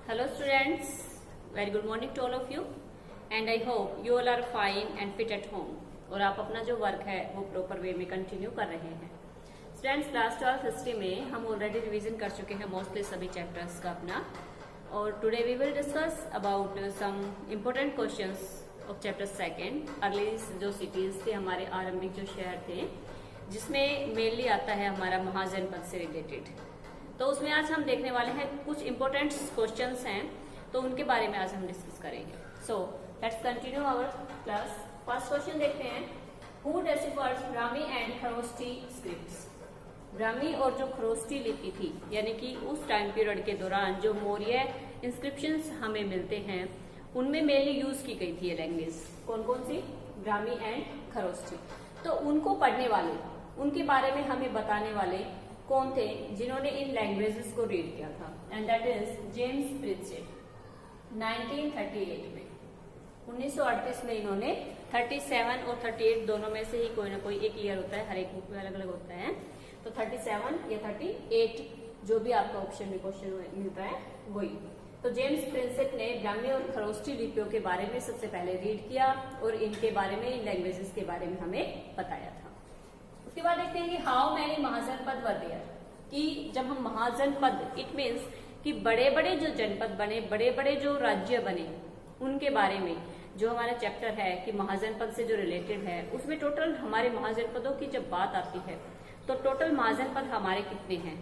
Hello students, very good morning to all of you and I hope you all are fine and fit at home और आप अपना जो work है वो proper way में continue कर रहे हैं। स्टूडेंट्स क्लास 12 हिस्ट्री में हम ऑलरेडी रिवीजन कर चुके हैं मोस्टली सभी चैप्टर्स का अपना और today we will discuss about some important questions of chapter second. Early जो सिटीज थे हमारे आरंभिक जो शहर थे जिसमें मेनली आता है हमारा महाजनपद से रिलेटेड, तो उसमें आज हम देखने वाले हैं कुछ इंपॉर्टेंट क्वेश्चंस हैं तो उनके बारे में आज हम डिस्कस करेंगे। So let's continue our class. First question देखते हैं, who deciphers Brahmi and Kharosthi scripts. Brahmi और जो खरोष्ठी लिपि थी यानी कि उस टाइम पीरियड के दौरान जो मौर्य इंस्क्रिप्शंस हमें मिलते हैं उनमें मेनली यूज की गई थी ये लैंग्वेज। कौन कौन सी? ब्राह्मी एंड खरोष्ठी। तो उनको पढ़ने वाले, उनके बारे में हमें बताने वाले कौन थे जिन्होंने इन लैंग्वेजेस को रीड किया था, एंड दैट इज जेम्स प्रित्जेट। 1938 में 1938 में इन्होंने 37 और 38 दोनों में से ही कोई ना कोई एक ईयर होता है, हर एक बुक में अलग अलग होता है, तो 37 या 38 जो भी आपका ऑप्शन में क्वेश्चन मिलता है वही। तो जेम्स प्रिंसेप ने ब्राह्मी और खरोष्ठी लिपियों के बारे में सबसे पहले रीड किया और इनके बारे में, इन लैंग्वेजेस के बारे में हमें बताया था। उसके बाद देखते हैं कि हाउ मैनी महाजनपद वर देयर, कि जब हम महाजनपद, इट मीन्स कि बड़े बड़े जो जनपद बने, बड़े बड़े जो राज्य बने, उनके बारे में जो हमारा चैप्टर है कि महाजनपद से जो रिलेटेड है उसमें टोटल हमारे महाजनपदों की जब बात आती है तो टोटल महाजनपद हमारे कितने हैं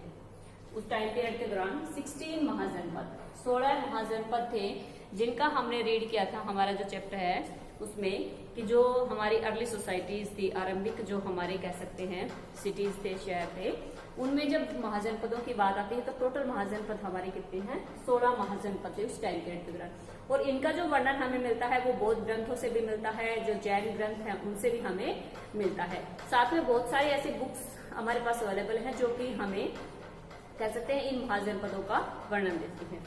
उस टाइम पीरियड के दौरान? 16 महाजनपद, 16 महाजनपद थे जिनका हमने रीड किया था। हमारा जो चैप्टर है उसमें कि जो हमारी अर्ली सोसाइटीज थी, आरंभिक जो हमारे कह सकते हैं सिटीज थे, शहर थे, उनमें जब महाजनपदों की बात आती है तो टोटल महाजनपद हमारे कितने हैं? 16 महाजनपद थे उस टाइम पीरियड के दौरान। और इनका जो वर्णन हमें मिलता है वो बौद्ध ग्रंथों से भी मिलता है, जो जैन ग्रंथ हैं उनसे भी हमें मिलता है। साथ में बहुत सारी ऐसी बुक्स हमारे पास अवेलेबल है जो कि हमें कह सकते हैं इन महाजनपदों का वर्णन देती है।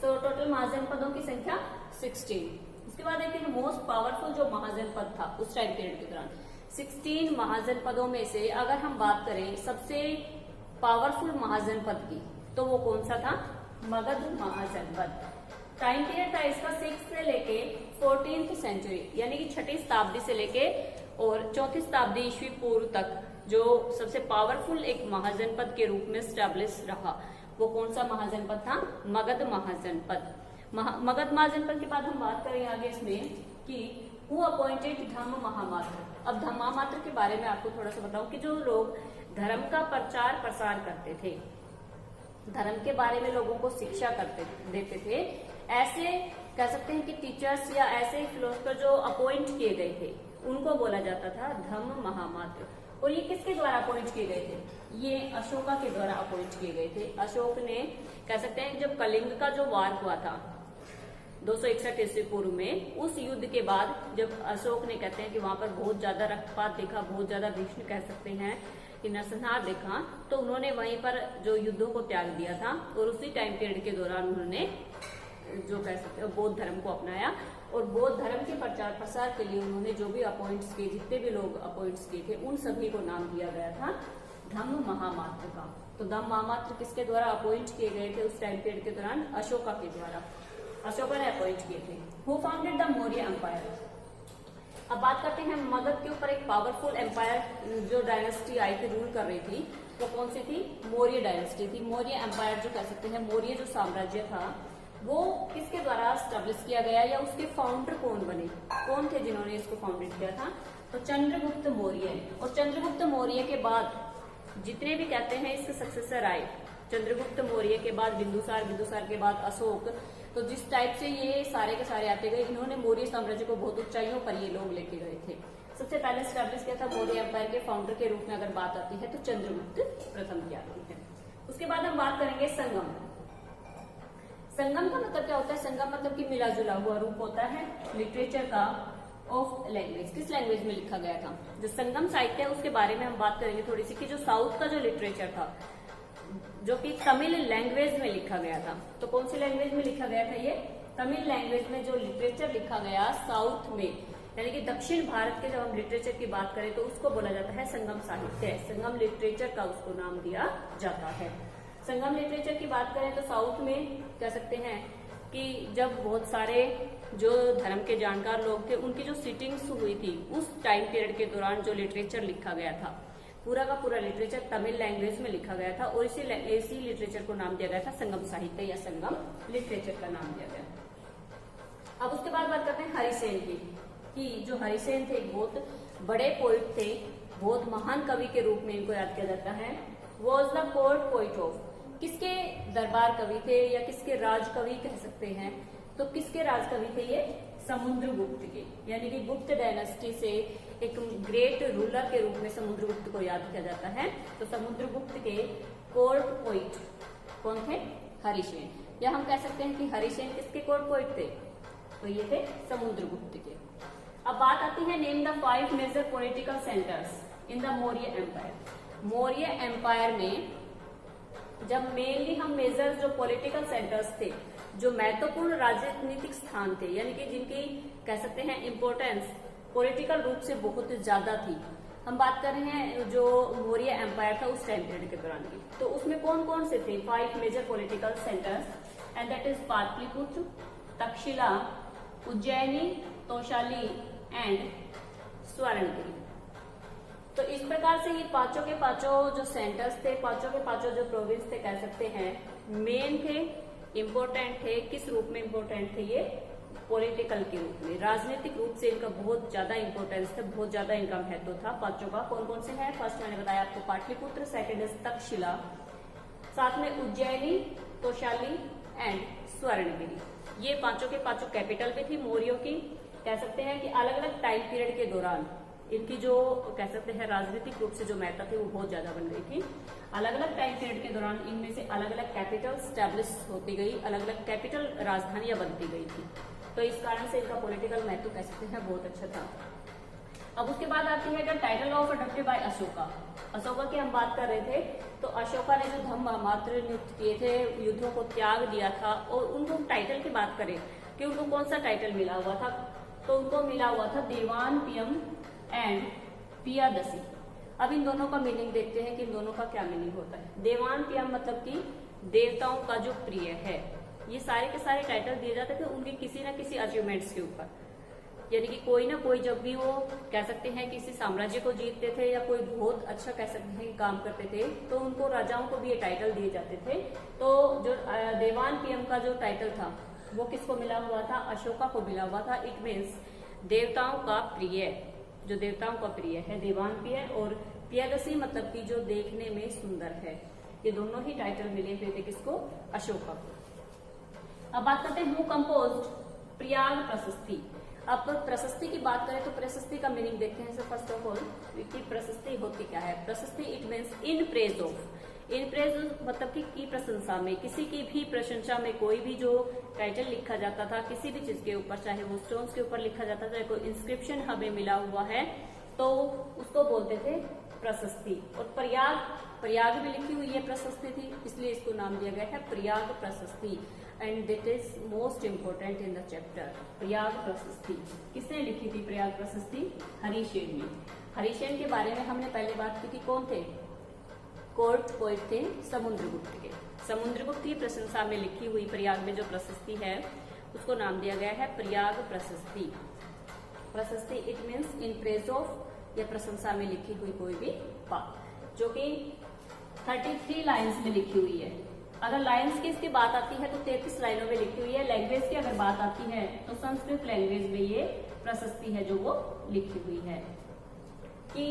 सो टोटल महाजनपदों की संख्या 16। उसके बाद देखिए मोस्ट पावरफुल जो महाजनपद था उस टाइम पीरियड के दौरान, 16 महाजनपदों में से अगर हम बात करें सबसे पावरफुल महाजनपद की तो वो कौन सा था? मगध महाजनपद। टाइम पीरियड था इसका 6 से लेके 14th सेंचुरी यानी कि 6ठी शताब्दी से लेके और 4ठी शताब्दी ईस्वी पूर्व तक जो सबसे पावरफुल एक महाजनपद के रूप में स्टैब्लिश रहा वो कौन सा महाजनपद था? मगध महाजनपद। मगध महाजनपद के बाद हम बात करेंगे आगे इसमें कि हु अपॉइंटेड धम्म महामात्र। अब धम्म महामात्र के बारे में आपको थोड़ा सा बताऊं कि जो लोग धर्म का प्रचार प्रसार करते थे, धर्म के बारे में लोगों को शिक्षा देते थे, ऐसे कह सकते हैं कि टीचर्स या ऐसे फिलोसफर जो अपॉइंट किए गए थे उनको बोला जाता था धम्म महामात्र। और ये किसके द्वारा अपॉइंट किए गए थे? ये अशोका के द्वारा अपॉइंट किए गए थे। अशोक ने कह सकते हैं जब कलिंग का जो वार हुआ था 261 ईस्वी पूर्व में, उस युद्ध के बाद जब अशोक ने कहते हैं कि वहां पर बहुत ज्यादा रक्तपात देखा, बहुत ज्यादा भीषण कह सकते हैं कि नरसंहार देखा, तो उन्होंने वहीं पर जो युद्धों को त्याग दिया था और उसी टाइम पीरियड के दौरान उन्होंने जो कह सकते हैं बौद्ध धर्म को अपनाया और बौद्ध धर्म के प्रचार प्रसार के लिए उन्होंने जो भी अपॉइंट्स किए, जितने भी लोग अपॉइंट्स किए थे उन सभी को नाम दिया गया था धम्म महामात्र का। तो धम्म महामात्र किसके द्वारा अपॉइंट किए गए थे उस टाइम पीरियड के दौरान? अशोका के द्वारा, अशोका ने अपॉइंट किए थे। Who founded the Maurya empire. अब बात करते हैं मगध के ऊपर एक पावरफुल एम्पायर जो डायनेस्टी आई थी, रूल कर रही थी, वो कौन सी थी? मौर्य डायनेस्टी थी। मौर्य एम्पायर जो कह सकते हैं, मौर्य जो साम्राज्य था वो किसके द्वारा स्टैब्लिश किया गया या उसके फाउंडर कौन बने, कौन थे जिन्होंने इसको फाउंडेड किया था? तो चंद्रगुप्त मौर्य। और चंद्रगुप्त मौर्य के बाद जितने भी कहते हैं इसके सक्सेसर आए, चंद्रगुप्त मौर्य के बाद बिंदुसार, बिंदुसार के बाद अशोक, तो जिस टाइप से ये सारे के सारे आते गए, इन्होंने मौर्य साम्राज्य को बहुत ऊंचाइयों पर ये लोग लेके गए थे। सबसे पहले स्टैब्लिश किया था मौर्य एम्पायर के फाउंडर के रूप में अगर बात आती है तो चंद्रगुप्त प्रथम की आती है। उसके बाद हम बात करेंगे संगम। संगम का मतलब क्या होता है? संगम मतलब कि मिला जुला हुआ रूप होता है लिटरेचर का ऑफ लैंग्वेज। किस लैंग्वेज में लिखा गया था? जो संगम साहित्य है उसके बारे में हम बात करेंगे थोड़ी सी, कि जो साउथ का जो लिटरेचर था जो कि तमिल लैंग्वेज में लिखा गया था। तो कौन सी लैंग्वेज में लिखा गया था? ये तमिल लैंग्वेज में जो लिटरेचर लिखा गया साउथ में, यानी कि दक्षिण भारत के जब हम लिटरेचर की बात करें तो उसको बोला जाता है संगम साहित्य, संगम लिटरेचर का उसको नाम दिया जाता है। संगम लिटरेचर की बात करें तो साउथ में कह सकते हैं कि जब बहुत सारे जो धर्म के जानकार लोग थे उनकी जो सिटिंग्स हुई थी उस टाइम पीरियड के दौरान जो लिटरेचर लिखा गया था, पूरा का पूरा लिटरेचर तमिल लैंग्वेज में लिखा गया था और इसी लिटरेचर को नाम दिया गया था संगम साहित्य या संगम लिटरेचर का नाम दिया गया। अब उसके बाद बात करते हैं हरिसेन की, कि जो हरिसेन थे बहुत बड़े पोइट थे, बहुत महान कवि के रूप में इनको याद किया जाता है। Was the court poet of, किसके दरबार कवि थे या किसके राज कवि कह सकते हैं, तो किसके राज कवि थे ये, समुद्रगुप्त के, यानी कि गुप्त डायनेस्टी से एक ग्रेट रूलर के रूप में समुद्रगुप्त को याद किया जाता है। तो समुद्रगुप्त के कोर्ट पोइट कौन थे, हरिसेन, या हम कह सकते हैं कि हरिसेन किसके कोर्ट पोइट थे, तो ये थे समुद्रगुप्त के। अब बात आती है name the 5 major political centres in the Maurya empire. Maurya empire में जब मेनली हम मेजर जो पॉलिटिकल सेंटर्स थे, जो महत्वपूर्ण राजनीतिक स्थान थे, यानी कि जिनकी कह सकते हैं इम्पोर्टेंस पॉलिटिकल रूप से बहुत ज्यादा थी, हम बात कर रहे हैं जो मौर्य एम्पायर था उस टाइम पीरियड के दौरान की, तो उसमें कौन कौन से थे 5 major political centres, and that is Pataliputra, Takshashila, Ujjaini, Toshali and Swarnagiri. तो इस प्रकार से ये पांचों के पांचों जो सेंटर्स थे, पांचों के पांचों जो प्रोविंस थे, कह सकते हैं मेन थे, इम्पोर्टेंट थे। किस रूप में इम्पोर्टेंट थे ये, पॉलिटिकल के रूप में, राजनीतिक रूप से इनका बहुत ज्यादा इंपॉर्टेंस था, बहुत ज्यादा इनका महत्व था पांचों का। कौन कौन से हैं, फर्स्ट मैंने बताया आपको पाटलिपुत्र, सेकंड इज तक्षशिला, साथ में उज्जैनी, तोशाली एंड स्वर्णगिरी। ये पांचों के पांचों कैपिटल भी थी मौर्यों की। कह सकते हैं कि अलग अलग टाइम पीरियड के दौरान इनकी जो कह सकते हैं राजनीतिक रूप से जो महत्ता थी वो बहुत ज्यादा बन गई थी। अलग अलग टाइम पीरियड के दौरान इनमें से अलग अलग कैपिटल स्टैब्लिश होती गई, अलग अलग कैपिटल राजधानियां बनती गई थी। तो इस कारण से इनका पॉलिटिकल महत्व कह सकते हैं बहुत अच्छा था। अब उसके बाद आती है the title of adopted by Ashoka. Ashoka की हम बात कर रहे थे, तो अशोका ने जो धम्म मात्र नियुक्त किए थे, युद्धों को त्याग दिया था, और उनको टाइटल की बात करें कि उनको कौन सा टाइटल मिला हुआ था, तो उनको मिला हुआ था देवान पियम एंड पियादसी। अब इन दोनों का मीनिंग देखते हैं कि इन दोनों का क्या मीनिंग होता है। देवान पियम मतलब कि देवताओं का जो प्रिय है। ये सारे के सारे टाइटल दिए जाते थे उनके किसी न किसी अचीवमेंट्स के ऊपर, यानी कि कोई ना कोई जब भी वो कह सकते हैं किसी साम्राज्य को जीतते थे या कोई बहुत अच्छा कह सकते हैं काम करते थे, तो उनको राजाओं को भी ये टाइटल दिए जाते थे। तो जो देवान पियम का जो टाइटल था वो किसको मिला हुआ था, अशोका को मिला हुआ था। इट मीन्स देवताओं का प्रिय, जो देवताओं का प्रिय है देवान पिय, और पियादसी मतलब कि जो देखने में सुंदर है। ये दोनों ही टाइटल मिले हुए थे किसको, अशोका को। अब बात करते हैं हु कंपोज्ड प्रयाग प्रशस्ति। अब प्रशस्ति की बात करें तो प्रशस्ति का मीनिंग देखते हैं। फर्स्ट ऑफ ऑल कि प्रशस्ति होती क्या है। प्रशस्ति it means in praise of, in praise मतलब कि की प्रशंसा में, किसी की भी प्रशंसा में कोई भी जो टाइटल लिखा जाता था किसी भी चीज के ऊपर, चाहे वो स्टोन्स के ऊपर लिखा जाता था, कोई इंस्क्रिप्शन हमें मिला हुआ है तो उसको बोलते थे प्रशस्ति। और प्रयाग भी लिखी हुई है प्रशस्ति थी, इसलिए इसको नाम दिया गया है Prayag Prashasti. And this is most important in the chapter. Prayag Prashasti किसने लिखी थी, प्रयाग प्रशस्ति हरिसेन ने। हरिसेन के बारे में हमने पहले बात की थी, कौन थे, कोर्ट पोइट थे समुद्रगुप्त के। समुद्रगुप्त की प्रशंसा में लिखी हुई प्रयाग में जो प्रशस्ति है उसको नाम दिया गया है प्रयाग प्रशस्ति। प्रशस्ति it means in praise of, या प्रशंसा में लिखी हुई कोई भी बात, जो कि 33 लाइन्स में लिखी हुई है। अगर लाइन्स की इसकी बात आती है तो 33 लाइनों में लिखी हुई है। लैंग्वेज की अगर बात आती है तो संस्कृत लैंग्वेज में ये प्रशस्ति है जो वो लिखी हुई है। कि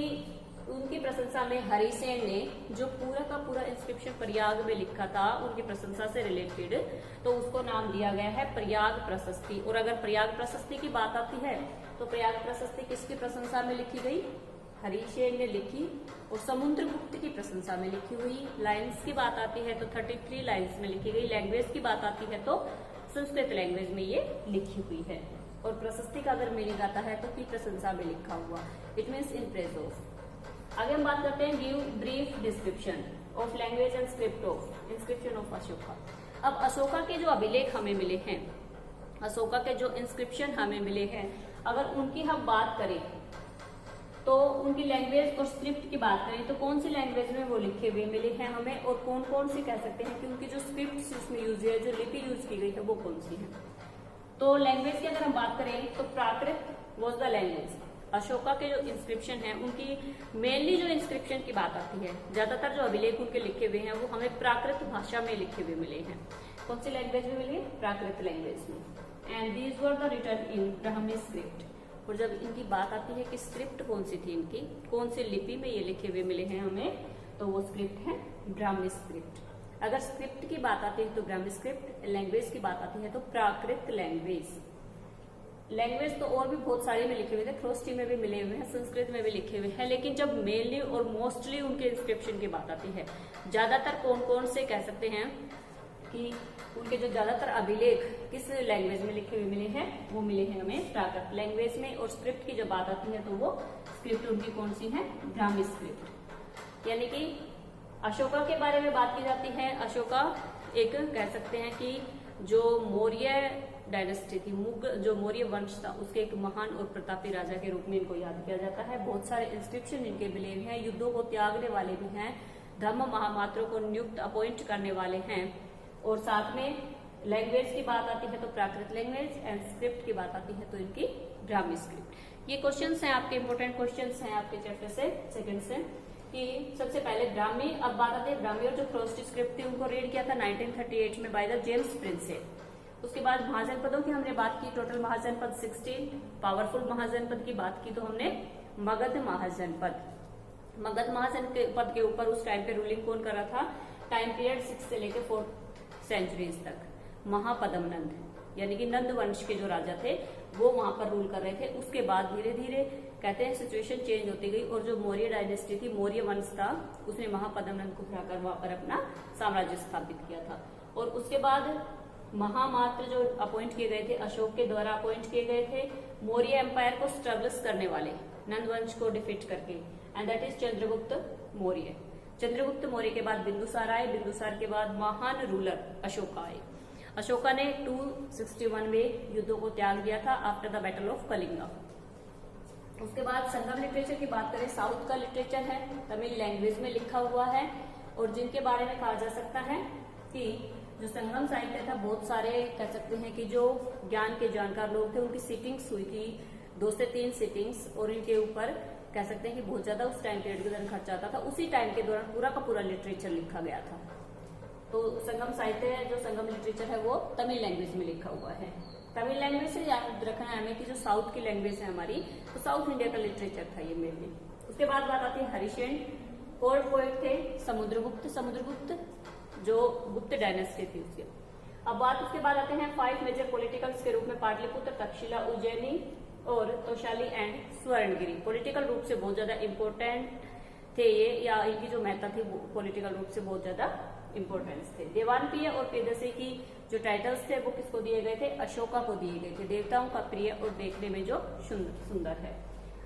उनकी प्रशंसा में हरिसेन ने जो पूरा का पूरा इंस्क्रिप्शन प्रयाग में लिखा था उनकी प्रशंसा से रिलेटेड, तो उसको नाम दिया गया है प्रयाग प्रशस्ति। और अगर प्रयाग प्रशस्ति की बात आती है तो प्रयाग प्रशस्ति किसकी प्रशंसा में लिखी गई, हरिसेन ने लिखी, और समुद्रगुप्त की प्रशंसा में लिखी हुई। लाइन्स की बात आती है तो 33 लाइन्स में लिखी गई। लैंग्वेज की बात आती है तो संस्कृत लैंग्वेज में ये लिखी हुई है। और प्रशस्ति का अगर मीनिंग आता है तो की प्रशंसा में लिखा हुआ, it means in praise of. आगे हम बात करते हैं give brief description of language and script of inscription of Ashoka. अब अशोका के जो अभिलेख हमें मिले हैं, अशोका के जो इंस्क्रिप्शन हमें मिले हैं, अगर उनकी हम बात करें तो उनकी लैंग्वेज और स्क्रिप्ट की बात करें तो कौन सी लैंग्वेज में वो लिखे हुए मिले हैं हमें, और कौन कौन सी कह सकते हैं कि उनकी जो स्क्रिप्ट इसमें यूज है, जो लिपि यूज की गई है, वो कौन सी है। तो लैंग्वेज की अगर हम बात करें तो प्राकृत वॉज द लैंग्वेज। अशोका के जो इंस्क्रिप्शन है उनकी मेनली जो इंस्क्रिप्शन की बात आती है, ज्यादातर जो अभिलेख उनके लिखे हुए हैं वो हमें प्राकृत भाषा में लिखे हुए मिले हैं। कौन सी लैंग्वेज में मिले, प्राकृत लैंग्वेज में। And these were the written in Brahmi script. और जब इनकी बात आती है कि स्क्रिप्ट कौन सी थी इनकी, कौन सी लिपि में ये लिखे हुए मिले हैं हमें, तो वो स्क्रिप्ट है ब्राह्मी स्क्रिप्ट। अगर स्क्रिप्ट की बात आती है तो ब्राह्मी स्क्रिप्ट, लैंग्वेज की बात आती है तो प्राकृत लैंग्वेज। लैंग्वेज तो और भी बहुत सारे में लिखे हुए थे, ख्रोस्टी में भी मिले हुए हैं, संस्कृत में भी लिखे हुए हैं, लेकिन जब मेनली और मोस्टली उनके इंस्क्रिप्शन की बात आती है, ज्यादातर कौन कौन से कह सकते हैं कि उनके जो ज्यादातर अभिलेख किस लैंग्वेज में लिखे हुए मिले हैं, वो मिले हैं हमें प्राकृत लैंग्वेज में। और स्क्रिप्ट की जब बात आती है तो वो स्क्रिप्ट उनकी कौन सी है, ब्राह्मी स्क्रिप्ट। यानी कि अशोका के बारे में बात की जाती है। अशोका एक कह सकते हैं कि जो मौर्य डायनेस्टी थी, जो मौर्य वंश था, उसके एक महान और प्रतापी राजा के रूप में इनको याद किया जाता है। बहुत सारे इंस्क्रिप्शन इनके मिले हुए हैं, युद्धों को त्यागने वाले भी हैं, धर्म महामात्रों को नियुक्त अपॉइंट करने वाले हैं। और साथ में लैंग्वेज की बात आती है तो प्राकृत लैंग्वेज, एंड स्क्रिप्ट की बात आती है तो इनकी ब्राह्मी स्क्रिप्ट। ये क्वेश्चंस हैं आपके, इंपोर्टेंट क्वेश्चंस हैं आपके चैप्टर से सेकंड से, कि सबसे पहले ब्राह्मी। अब बात आती है ब्राह्मी और जो ख्रोस्टी स्क्रिप्ट थी उनको रीड किया था 1938 में बाय द जेम्स प्रिंस से। उसके बाद महाजनपदों की हमने बात की, टोटल महाजनपद 16। पावरफुल महाजनपद की बात की तो हमने मगध महाजनपद। मगध महाजनपद के ऊपर उस टाइम पे रूलिंग कौन कर रहा था, टाइम पीरियड 6 से लेकर 4 सेंचुरीज तक, महापद्म नंद यानी कि नंद वंश के जो राजा थे वो वहां पर रूल कर रहे थे। उसके बाद धीरे धीरे कहते हैं सिचुएशन चेंज होती गई, और जो मौर्य डायनेस्टी थी, मौर्य वंश था, उसने महापद्म नंद को हराकर वहां पर अपना साम्राज्य स्थापित किया था। और उसके बाद महामात्र जो अपॉइंट किए गए थे, अशोक के द्वारा अपॉइंट किए गए थे, मौर्य एम्पायर को स्ट्रगल्स करने वाले, नंद वंश को डिफीट करके, and that is Chandragupta Maurya. Chandragupta Maurya के बाद बिंदुसार आए, बिंदुसार के बाद महान रूलर अशोका आए। अशोका ने 261 में युद्धों को त्याग दिया था after the battle of Kalinga. उसके बाद संगम लिटरेचर की बात करें, साउथ का लिटरेचर है, तमिल लैंग्वेज में लिखा हुआ है, और जिनके बारे में कहा जा सकता है कि जो संगम साहित्य था, बहुत सारे कह सकते हैं कि जो ज्ञान के जानकार लोग थे उनकी सिटिंग्स हुई थी, 2 से 3 सिटिंग्स, और इनके ऊपर कह सकते हैं कि बहुत ज्यादा उस टाइम पीरियड के दौरान खर्चा आता था। उसी टाइम के दौरान पूरा का पूरा लिटरेचर लिखा गया था। तो संगम साहित्य, जो संगम लिटरेचर है, वो तमिल लैंग्वेज में लिखा हुआ है। तमिल लैंग्वेज से याद रखना है हमें कि जो साउथ की लैंग्वेज है हमारी, तो साउथ इंडिया का लिटरेचर था ये मेनली। उसके बाद बात आती है हरिशेन, कोर्ट पोएट थे समुद्रगुप्त। समुद्रगुप्त जो गुप्त डायनेस्टी थी उसके। अब बात उसके बाद आते हैं 5 मेजर पॉलिटिकल्स के रूप में, पाटलिपुत्र, तक्षशिला, उज्जैनी और तोशाली एंड स्वर्णगिरी। पॉलिटिकल रूप से बहुत ज्यादा इंपॉर्टेंट थे ये, या इनकी जो महत्ता थी वो पॉलिटिकल रूप से बहुत ज्यादा इंपॉर्टेंस थे। देवान प्रिय और प्रियदर्शी की जो टाइटल्स थे वो किसको दिए गए थे, अशोका को दिए गए थे। देवताओं का प्रिय और देखने में जो सुंदर है।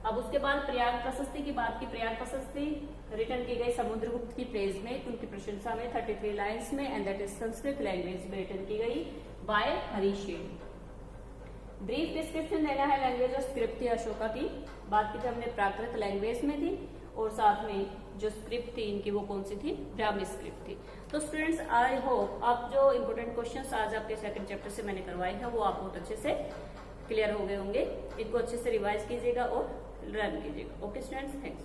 अब उसके बाद प्रयाग प्रशस्ति की बात की। प्रयाग प्रशस्ति रिटर्न की गई समुद्रगुप्त की प्रेज में, उनकी प्रशंसा में, 33 लाइन्स में, and that is Sanskrit language में रिटर्न की गई बाय हरिशेन। ब्रीफ डिस्क्रिप्शन देना है लैंग्वेज और स्क्रिप्ट थी अशोका की। बात की थी हमने प्राकृत लैंग्वेज में थी, और साथ में जो स्क्रिप्ट थी इनकी वो कौन सी थी, ब्राह्मी स्क्रिप्ट थी। तो स्टूडेंट्स, आई होप आप जो इंपोर्टेंट क्वेश्चंस आज आपके सेकंड चैप्टर से मैंने करवाए हैं वो आप बहुत अच्छे से क्लियर हो गए होंगे। इनको अच्छे से रिवाइज कीजिएगा और लर्न कीजिएगा। Okay students, thanks.